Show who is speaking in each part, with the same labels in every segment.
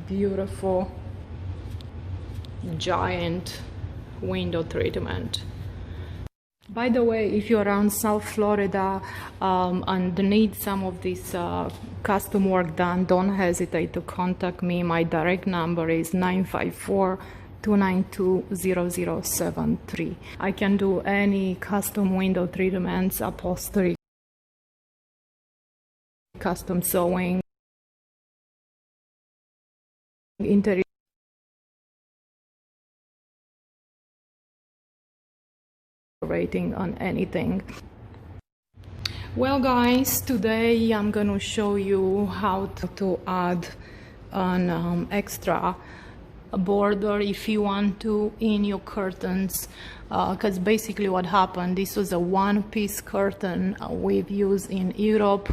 Speaker 1: beautiful giant window treatment. By the way, if you're around South Florida and need some of this custom work done, don't hesitate to contact me. My direct number is 954-292-0073. I can do any custom window treatments, upholstery, custom sewing, interior rating on anything. Well guys, today I'm gonna show you how to add an extra border if you want to in your curtains, because basically what happened, this was a one-piece curtain we've used in Europe.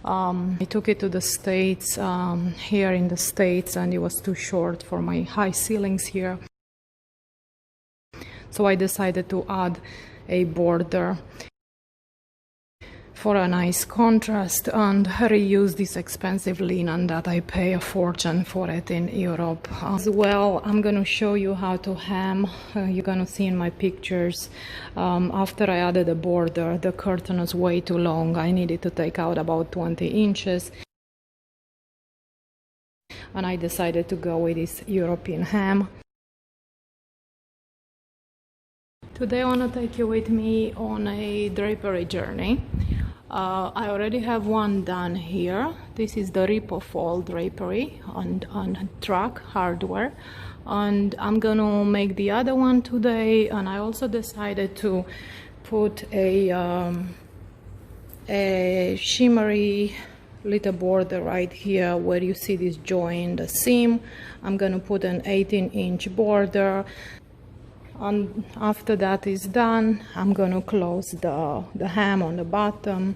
Speaker 1: I took it to the States, here in the States, and it was too short for my high ceilings here. So I decided to add a border for a nice contrast and reuse this expensive linen that I pay a fortune for it in Europe. As well, I'm gonna show you how to hem. You're gonna see in my pictures, after I added a border, the curtain was way too long. I needed to take out about 20 inches. And I decided to go with this European hem. Today I want to take you with me on a drapery journey. I already have one done here. This is the Re-upholstered drapery on truck hardware, and I'm gonna make the other one today. And I also decided to put a shimmery little border right here where you see this joint, the seam. I'm gonna put an 18-inch border. And after that is done, I'm going to close the hem on the bottom,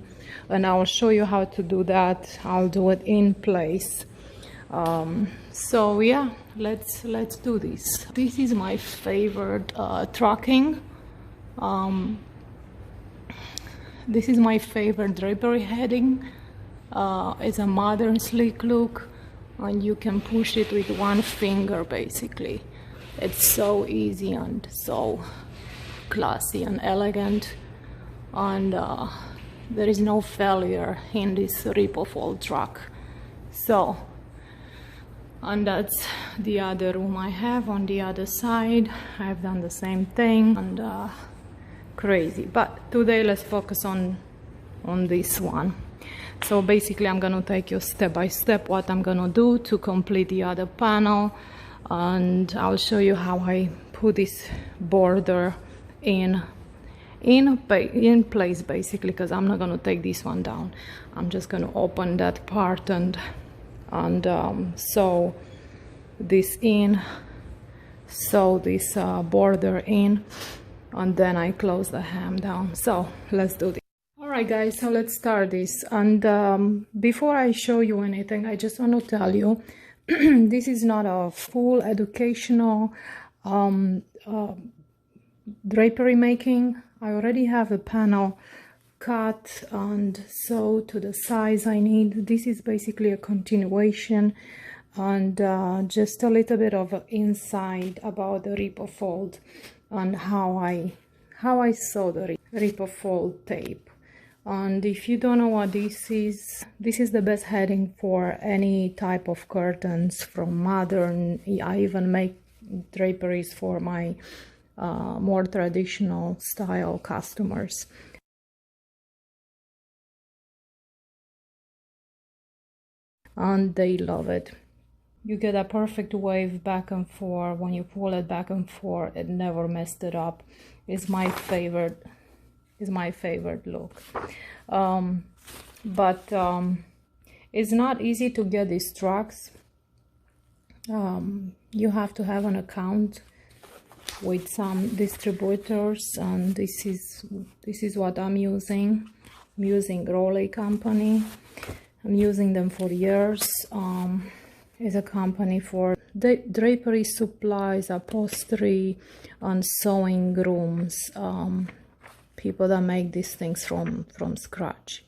Speaker 1: and I will show you how to do that. I'll do it in place. So yeah, let's do this. This is my favorite trucking. This is my favorite drapery heading. It's a modern sleek look, and you can push it with one finger basically. It's so easy and so classy and elegant, and there is no failure in this Re-upholstered truck. So, and that's the other room I have on the other side. I've done the same thing, and crazy. But today let's focus on this one. So basically I'm gonna take you step by step what I'm gonna do to complete the other panel. And I'll show you how I put this border in place basically, because I'm not going to take this one down. I'm just going to open that part and sew this in, sew this border in, and then I close the hem down. So let's do this. Alright guys, so let's start this. And before I show you anything, I just want to tell you this is not a full educational drapery making. I already have a panel cut and sewed to the size I need. This is basically a continuation, and just a little bit of insight about the Re-upholstered and how I sew the Re-upholstered tape. And if you don't know what this is the best heading for any type of curtains, from modern. I even make draperies for my more traditional style customers. And they love it. You get a perfect wave back and forth. When you pull it back and forth, it never messed it up. It's my favorite. Is my favorite look. But it's not easy to get these trucks. You have to have an account with some distributors, and this is what I'm using. I'm using Rowley company. I'm using them for years. It's a company for drapery supplies, upholstery, and sewing rooms. People that make these things from scratch.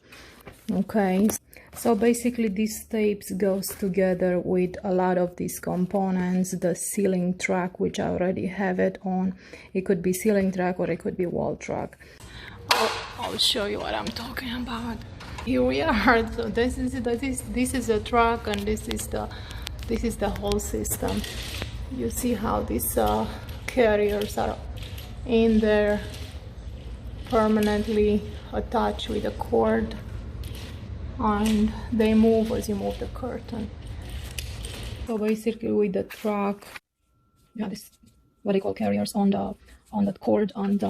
Speaker 1: Okay, so basically these tapes goes together with a lot of these components. The ceiling track, which I already have it on, it could be ceiling track or it could be wall track. I'll show you what I'm talking about. Here we are. So this is a track, and this is the whole system. You see how these carriers are in there, permanently attached with a cord, and they move as you move the curtain. So basically with the track, you have this what they call carriers on that cord, and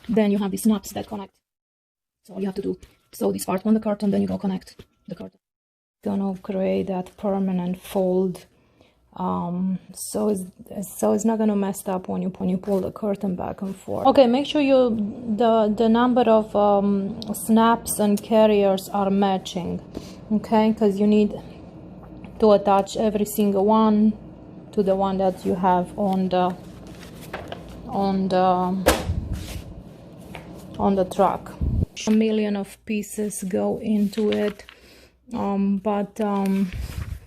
Speaker 1: then you have these nuts that connect. So all you have to do, sew this part on the curtain, then you go connect the curtain. Gonna create that permanent fold, so it's not gonna mess up when you pull the curtain back and forth. Okay, make sure the number of snaps and carriers are matching, okay, because you need to attach every single one to the one that you have on the truck. A million of pieces go into it, but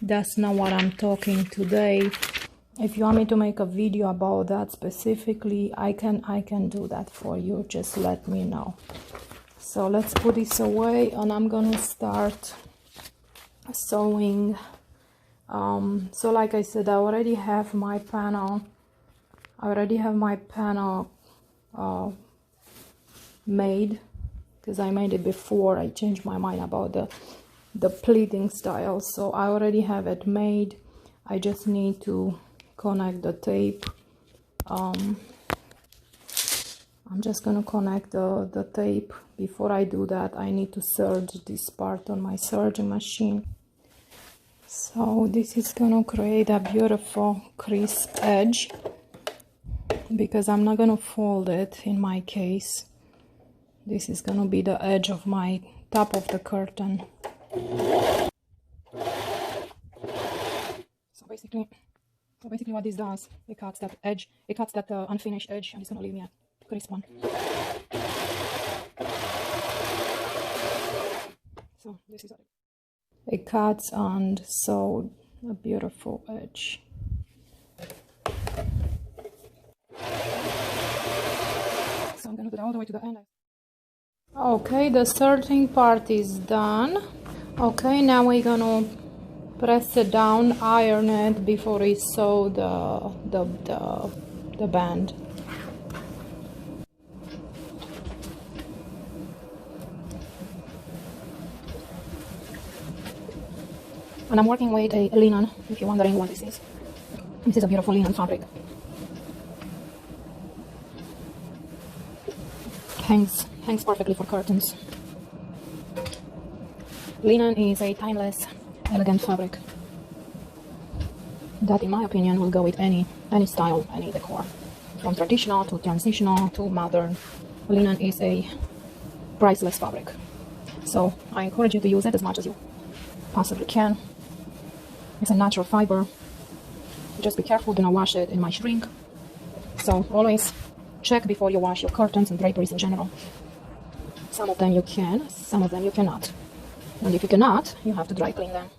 Speaker 1: that's not what I'm talking today. If you want me to make a video about that specifically, I can do that for you. Just let me know. So let's put this away, and I'm gonna start sewing. So like I said, I already have my panel. Made, because I made it before I changed my mind about the pleating style. So I already have it made. I just need to connect the tape. I'm just gonna connect the tape. Before I do that, I need to serge this part on my serging machine. So this is gonna create a beautiful crisp edge, because I'm not gonna fold it in my case. This is gonna be the edge of my top of the curtain. So basically what this does, it cuts that edge, it cuts that unfinished edge, and it's gonna leave me a crisp one. So this is it cuts and sewed a beautiful edge. So I'm gonna do that all the way to the end. Okay, the serging part is done. Okay, now we're gonna press it down, iron it before we sew the band. And I'm working with a linen, if you're wondering what this is. This is a beautiful linen fabric. Hangs perfectly for curtains. Linen is a timeless, elegant fabric that, in my opinion, will go with any style, any decor. From traditional to transitional to modern, linen is a priceless fabric. So I encourage you to use it as much as you possibly can. It's a natural fiber. Just be careful, do not wash it, it might shrink. So always check before you wash your curtains and draperies in general. Some of them you can, some of them you cannot. And if you cannot, you have to dry clean them.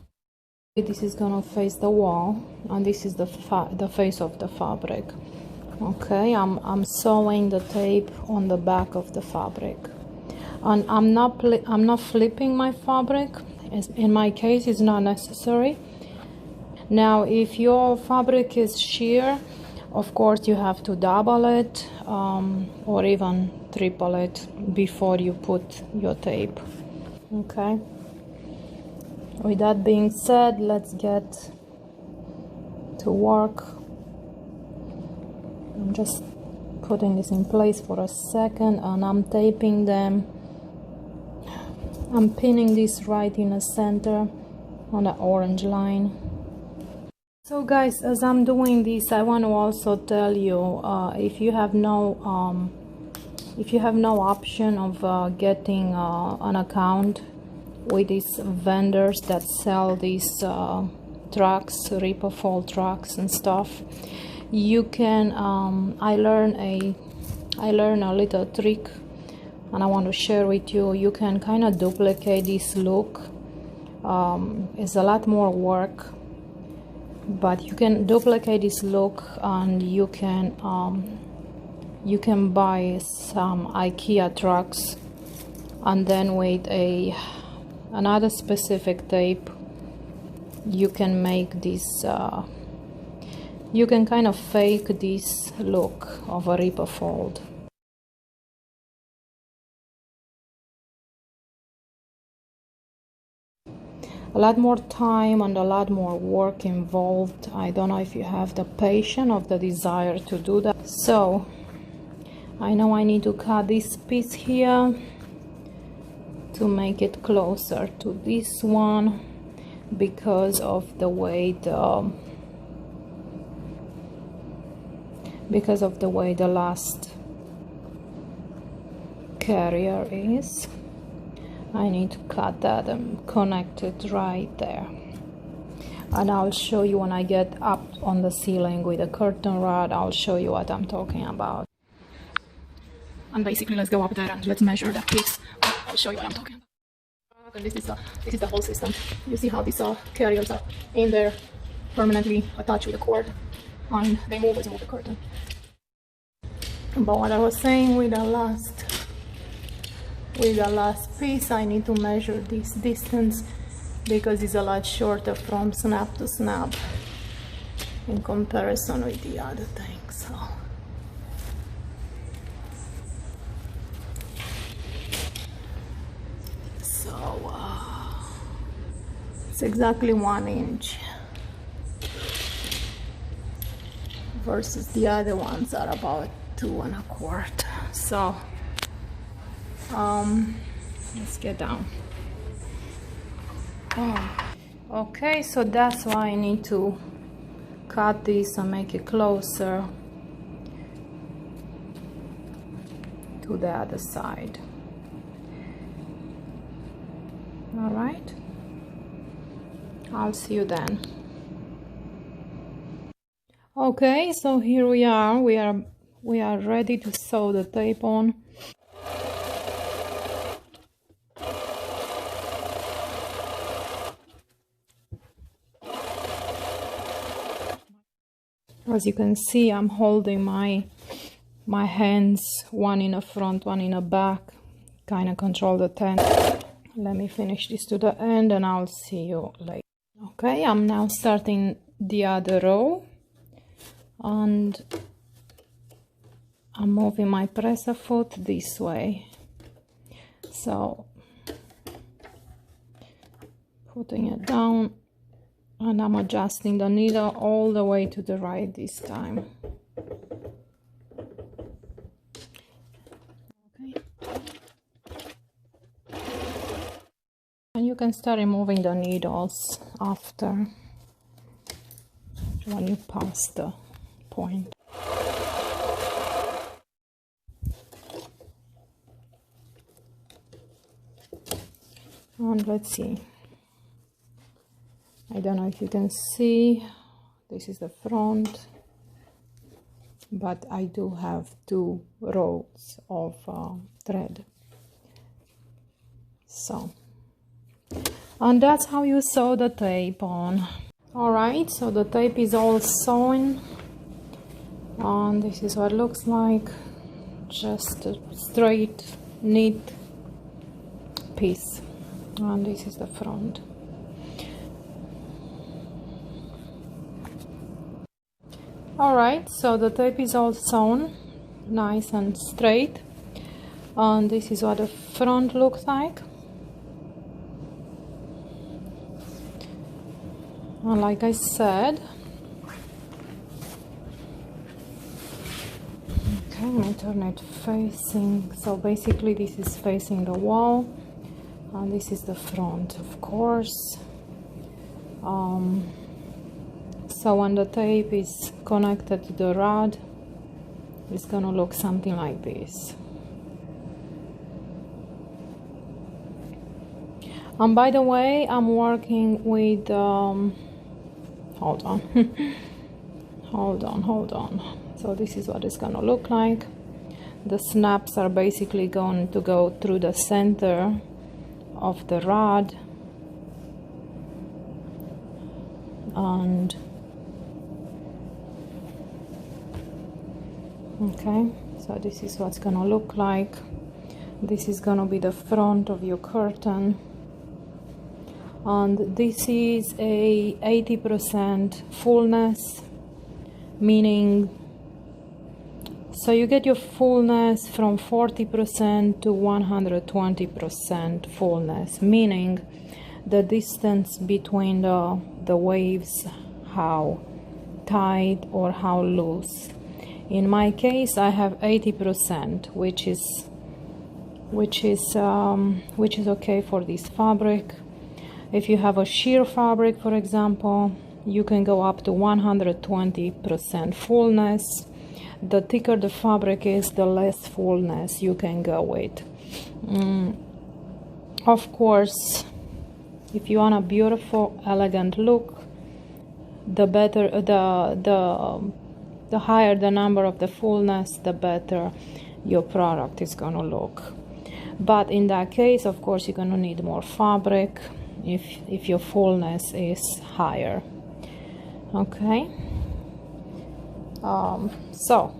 Speaker 1: This is gonna face the wall, and this is the face of the fabric. Okay, I'm sewing the tape on the back of the fabric, and I'm not flipping my fabric. In my case, it's not necessary. Now, if your fabric is sheer, of course you have to double it or even triple it before you put your tape. Okay, with that being said, let's get to work. I'm just putting this in place for a second, and I'm taping them. I'm pinning this right in the center on the orange line. So guys, as I'm doing this, I want to also tell you, if you have no option of getting an account with these vendors that sell these trucks, Re-upholstered trucks and stuff, you can. I learned a little trick and I want to share with you. You can kind of duplicate this look. It's a lot more work, but you can duplicate this look, and you can buy some IKEA trucks, and then with another specific tape you can make this, you can kind of fake this look of a ripper fold. A lot more time and a lot more work involved. I don't know if you have the patience or the desire to do that. So I know I need to cut this piece here to make it closer to this one, because of the way the last carrier is. I need to cut that and connect it right there, and I'll show you when I get up on the ceiling with a curtain rod. I'll show you what I'm talking about. And basically, let's go up there and let's measure that piece. I'll show you what I'm talking about. And this is the whole system. You see how these carriers are in there, permanently attached with a cord, and they move as you move the curtain. But what I was saying, with the last piece, I need to measure this distance, because it's a lot shorter from snap to snap in comparison with the other thing. It's exactly 1 inch versus the other ones are about 2 1/4. So let's get down. Okay, so that's why I need to cut this and make it closer to the other side. All right, I'll see you then. Okay, so here we are ready to sew the tape on. As you can see, I'm holding my hands, one in the front, one in the back, kind of control the tension. Let me finish this to the end and I'll see you later. Okay, I'm now starting the other row, and I'm moving my presser foot this way. So putting it down, and I'm adjusting the needle all the way to the right this time. Okay. And you can start removing the needles after, when you pass the point. And let's see. I don't know if you can see, this is the front, but I do have 2 rows of thread. So, and that's how you sew the tape on. Alright, so the tape is all sewn, and this is what it looks like. Just a straight, neat piece. And this is the front. Alright, so the tape is all sewn, nice and straight, and this is what the front looks like. And like I said, okay, let me turn it facing, so basically this is facing the wall, and this is the front, of course. So when the tape is connected to the rod, it's gonna look something like this. And by the way, I'm working with hold on hold on. So this is what it's gonna look like. The snaps are basically going to go through the center of the rod, and okay, so this is what's gonna look like. This is gonna be the front of your curtain, and this is a 80% fullness, meaning so you get your fullness from 40% to 120% fullness, meaning the distance between the waves, how tight or how loose. In my case, I have 80%, which is okay for this fabric. If you have a sheer fabric, for example, you can go up to 120% fullness. The thicker the fabric is, the less fullness you can go with. Of course, if you want a beautiful, elegant look, the better, the higher the number of the fullness, the better your product is gonna look. But in that case, of course, you're gonna need more fabric if your fullness is higher. Okay. So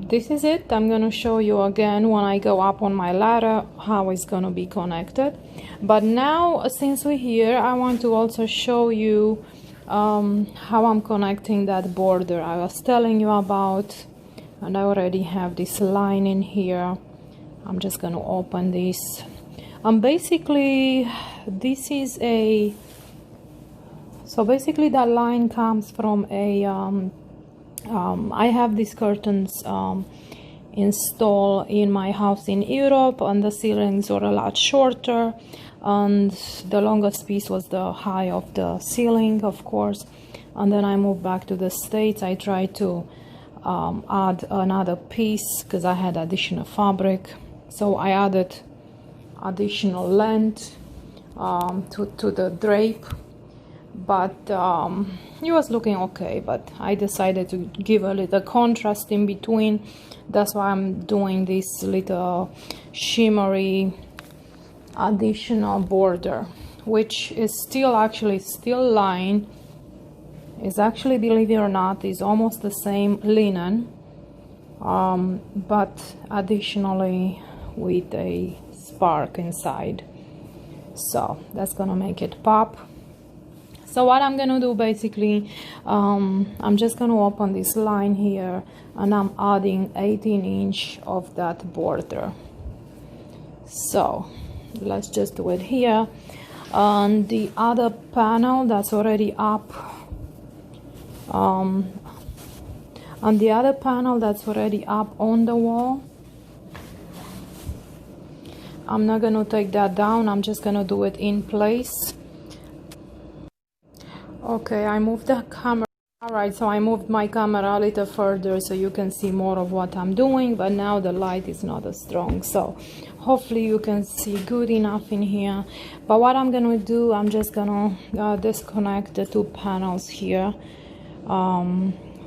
Speaker 1: this is it. I'm gonna show you again when I go up on my ladder how it's gonna be connected. But now, since we're here, I want to also show you how I'm connecting that border I was telling you about, and I already have this line in here. I'm just gonna open this. Basically, this is a so basically that line comes from a I have these curtains installed in my house in Europe, and the ceilings are a lot shorter, and the longest piece was the height of the ceiling, of course. And then I moved back to the States. I tried to add another piece because I had additional fabric, so I added additional length to the drape, but it was looking okay. But I decided to give a little contrast in between. That's why I'm doing this little shimmery additional border, which is still line. Is actually, believe it or not, is almost the same linen, but additionally with a spark inside. So that's gonna make it pop. So what I'm gonna do basically, I'm just gonna open this line here, and I'm adding 18" of that border. So let's just do it here. On the other panel that's already up, on the other panel that's already up on the wall, I'm not gonna take that down, I'm just gonna do it in place. Okay, I moved the camera. Alright, so I moved my camera a little further so you can see more of what I'm doing, but now the light is not as strong, so hopefully you can see good enough in here. But what I'm gonna do, I'm just gonna disconnect the two panels here,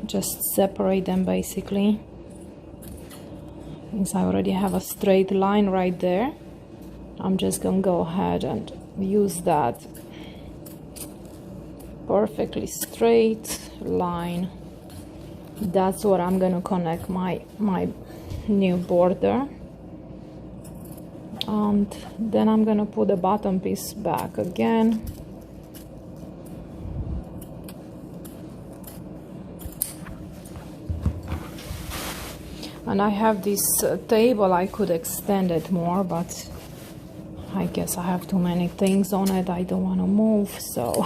Speaker 1: just separate them basically, since I already have a straight line right there. I'm just gonna go ahead and use that perfectly straight line. That's what I'm gonna connect my new border, and then I'm gonna put the bottom piece back again. And I have this table. I could extend it more, but I guess I have too many things on it. I don't want to move, so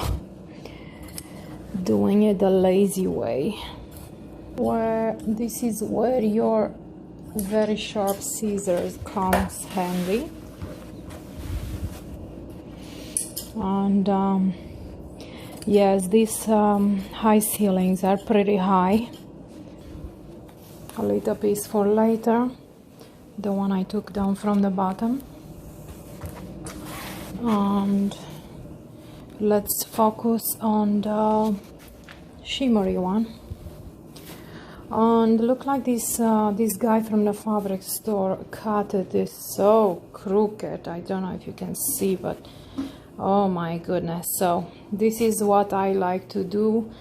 Speaker 1: doing it the lazy way. This is where your very sharp scissors comes handy. And yes, these high ceilings are pretty high. A little piece for later, the one I took down from the bottom. And let's focus on the shimmery one. And look like this this guy from the fabric store cut it is so crooked. I don't know if you can see, but oh my goodness. So this is what I like to do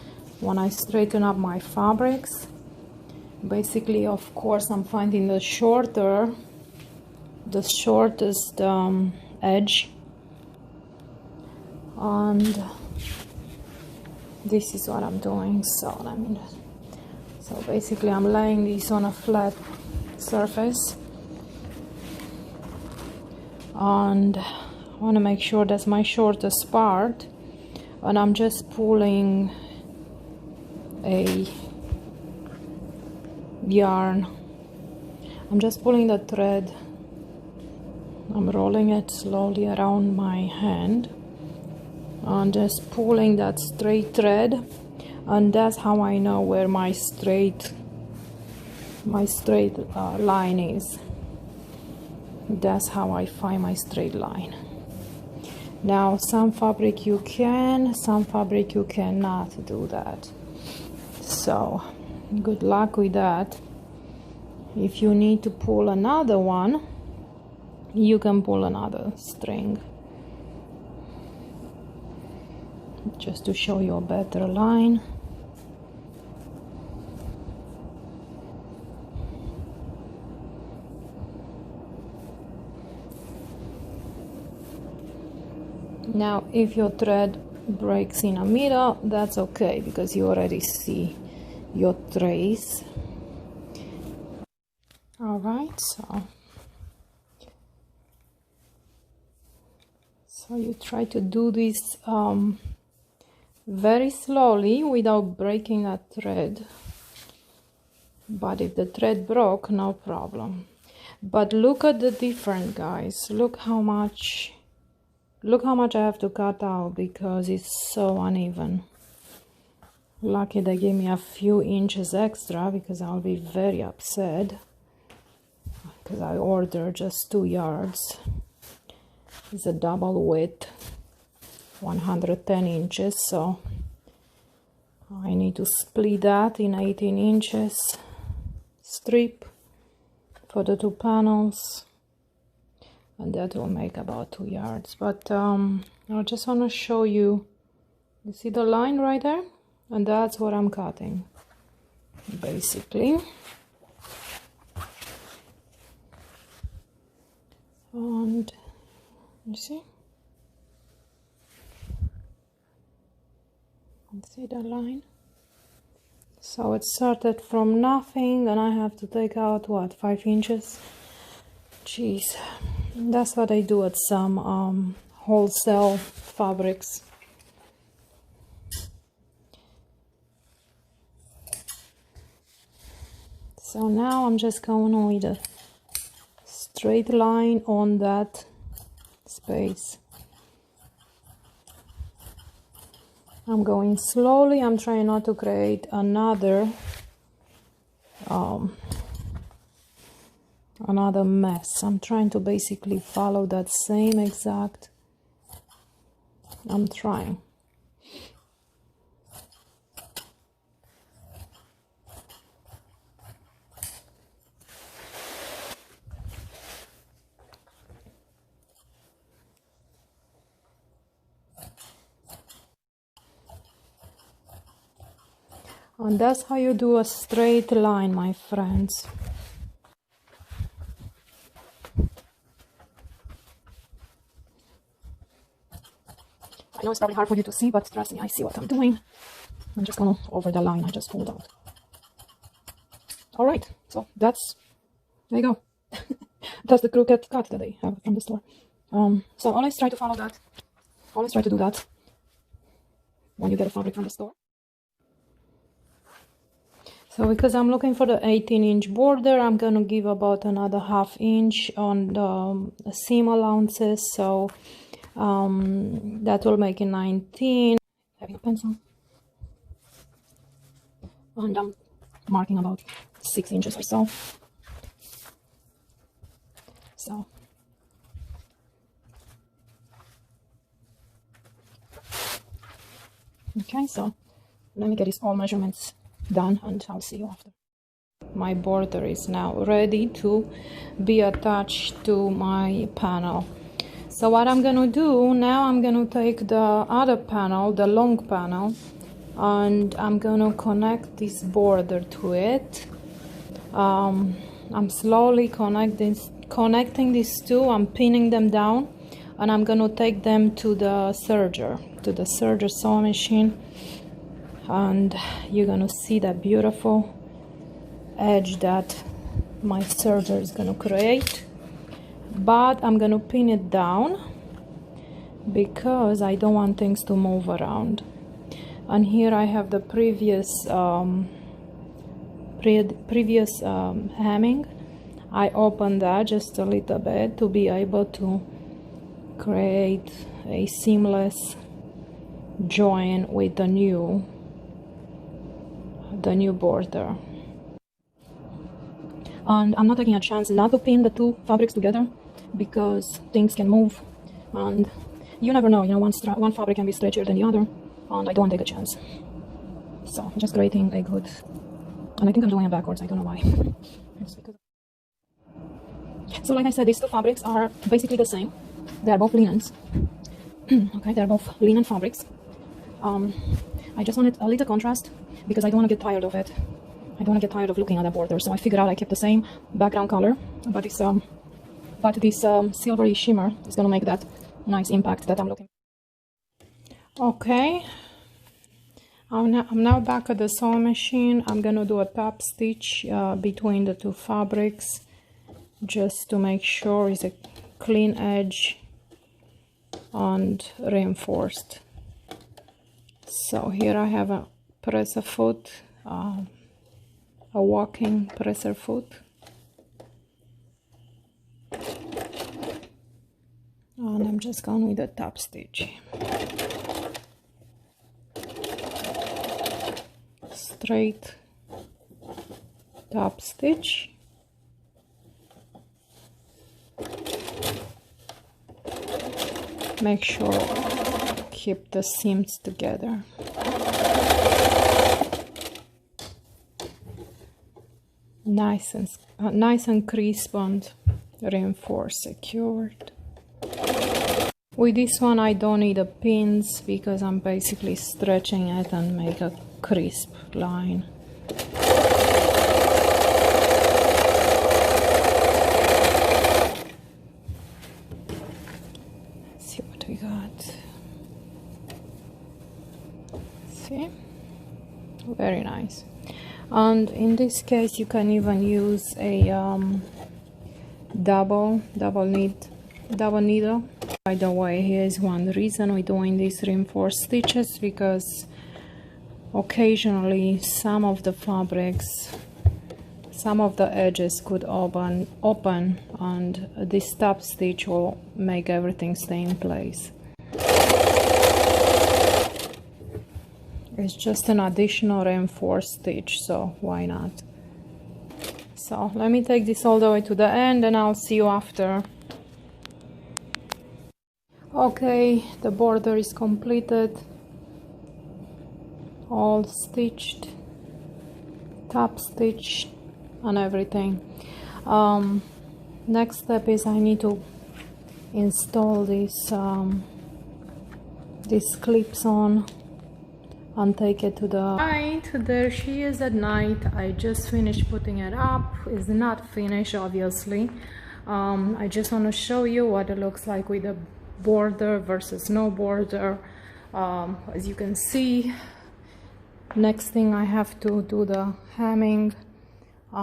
Speaker 1: when I straighten up my fabrics. Basically, of course, I'm finding the shortest edge, and this is what I'm doing. So basically I'm laying this on a flat surface, and I want to make sure that's my shortest part, and I'm just pulling a yarn. I'm just pulling the thread. I'm rolling it slowly around my hand and just pulling that straight thread, and that's how I know where my straight line is. That's how I find my straight line. Now some fabric you can, some fabric you cannot do that, so good luck with that. If you need to pull another one, you can pull another string, just to show you a better line. Now if your thread breaks in the middle, that's okay, because you already see your trace. All right, so you try to do this very slowly without breaking that thread, but if the thread broke, no problem. But look at the difference, guys. Look how much I have to cut out, because it's so uneven. Lucky they gave me a few inches extra, because I'll be very upset, because I ordered just 2 yards. It's a double width, 110 inches, so I need to split that in 18 inches strip for the 2 panels, and that will make about 2 yards. But I just want to show you, you see the line right there, and that's what I'm cutting basically. And you see the line. So it started from nothing, and I have to take out what, 5 inches. Jeez, that's what I do at some wholesale fabrics. So now I'm just going with a straight line on that space. I'm going slowly. I'm trying not to create another mess. I'm trying to basically follow that same exact. I'm trying. And that's how you do a straight line, my friends. I know it's probably hard for you to see, but trust me, I see what I'm doing. I'm just going over the line I just pulled out. All right, so there you go. That's the crooked cut that they have from the store. So always try to follow that. Always try to do that when you get a fabric from the store. So because I'm looking for the 18-inch border, I'm going to give about another ½ inch on the seam allowances. So that will make it 19. Having a pencil. And I'm marking about 6 inches or so. Okay, so let me get these all measurements done, and I'll see you after. My border is now ready to be attached to my panel. So what I'm gonna do now, I'm gonna take the other panel, the long panel, and I'm gonna connect this border to it. I'm slowly connecting these two. I'm pinning them down, and I'm gonna take them to the serger, sewing machine, and you're gonna see that beautiful edge that my serger is gonna create. But I'm gonna pin it down because I don't want things to move around. And here I have the previous hemming. I opened that just a little bit to be able to create a seamless join with the new border. And I'm not taking a chance not to pin the two fabrics together because things can move, and you never know, one fabric can be stretchier than the other, and I don't want to take a chance. So I'm just creating a good, and I think I'm doing it backwards, I don't know why. So like I said, these two fabrics are basically the same. They are both linens. Okay, they're both linen fabrics. I just wanted a little contrast because I don't want to get tired of it. I don't want to get tired of looking at the border, so I figured out I kept the same background color, but this silvery shimmer is gonna make that nice impact that I'm looking for. Okay, I'm now back at the sewing machine. I'm gonna do a top stitch between the two fabrics just to make sure it's a clean edge and reinforced. So here I have a presser foot, a walking presser foot, and I'm just going with the top stitch. Straight top stitch. Make sure keep the seams together. Nice and crisp and reinforced, secured. With this one I don't need the pins because I'm basically stretching it and make a crisp line. Let's see what we got. See? Very nice. And in this case you can even use a double needle. By the way, here's one reason we're doing these reinforced stitches, because occasionally some of the fabrics, some of the edges could open and this top stitch will make everything stay in place. It's just an additional reinforced stitch, so why not? So let me take this all the way to the end and I'll see you after. Okay, the border is completed, all stitched, top stitched and everything. Next step is I need to install these clips on and take it to the night. There she is at night. I just finished putting it up. It's not finished, obviously. I just want to show you what it looks like with the border versus no border. As you can see, next thing I have to do the hemming.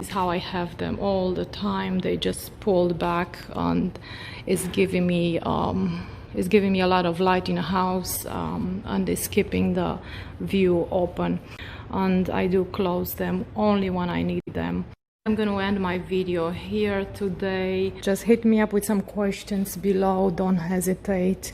Speaker 1: Is how I have them all the time. They just pulled back and it's giving me a lot of light in the house, and it's keeping the view open, and I do close them only when I need them. I'm going to end my video here today. Just hit me up with some questions below, don't hesitate.